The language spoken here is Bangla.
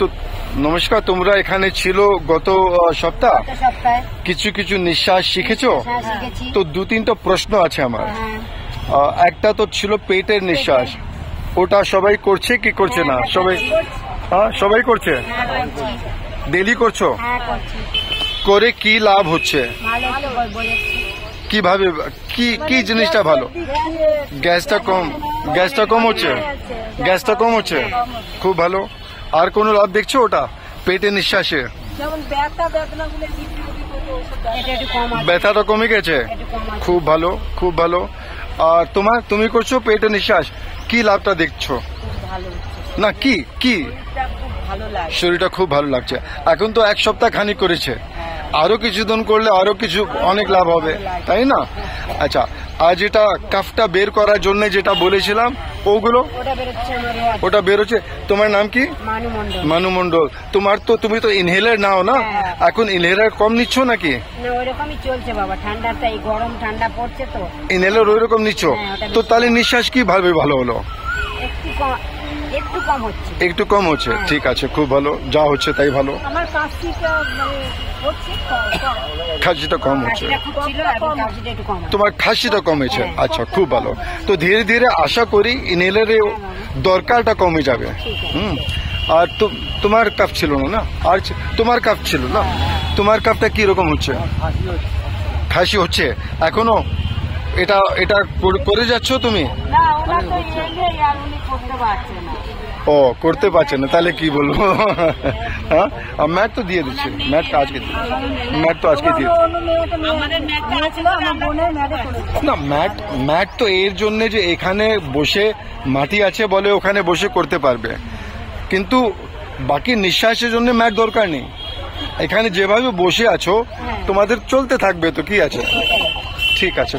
তো নমস্কার, তোমরা এখানে ছিল গত সপ্তাহ, কিছু কিছু নিঃশ্বাস শিখেছো? তো দু তিনটা প্রশ্ন আছে আমার। একটা তো ছিল পেটের নিঃশ্বাস, ওটা সবাই করছে কি করছে না? সবাই করছে? ডেলি করছো? করে কি লাভ হচ্ছে? কিভাবে, কি জিনিসটা ভালো? গ্যাসটা কম হচ্ছে? খুব ভালো। আর কোনো লাভ দেখছো ওটা পেটের নিঃশ্বাসে? ব্যথাটা কমে গেছে? খুব ভালো। আর তুমি করছো পেটের নিঃশ্বাস, কি লাভটা দেখছো? না কি শরীরটা খুব ভালো লাগছে। এখন তো এক সপ্তাহ খানিক করেছে, আরো কিছুদিন করলে আরো কিছু অনেক লাভ হবে, তাই না? আচ্ছা, আর যেটা কাফটা বের করার জন্য যেটা বলেছিলাম ওগুলো ওটা বেরোচ্ছে। তোমার নাম কি? মানু মন্ডল। তুমি তো ইনহেলার নাও না? এখন ইনহেলার কম নিচ্ছ নাকি? ইনহেলার ওই রকম নিচ্ছ, তো তাহলে নিঃশ্বাস কি ভালো হলো? একটু কম হচ্ছে। ঠিক আছে, খুব ভালো, যা হচ্ছে তাই ভালো। খাসিটা কম হচ্ছে, তোমার খাসিটা কমেছে। আচ্ছা, খুব ভালো। তো ধীরে ধীরে আশা করি ইনহেলারের দরকারটা কমে যাবে। আর তোমার কাফ ছিল না? আর তোমার কাফ ছিল না? তোমার কাফটা কি রকম হচ্ছে? খাসি হচ্ছে এখনো? এটা করে যাচ্ছ তুমি? ও, করতে পারছে না, তাহলে কি বলবো? হ্যাঁ, ম্যাট তো দিয়ে দিচ্ছি, ম্যাট তো আজকে দিয়ে না। ম্যাট তো এর জন্য যে এখানে বসে মাটি আছে বলে ওখানে বসে করতে পারবে, কিন্তু বাকি নিঃশ্বাসের জন্য ম্যাট দরকার নেই। এখানে যেভাবে বসে আছো তোমাদের চলতে থাকবে, তো কি আছে? ঠিক আছে।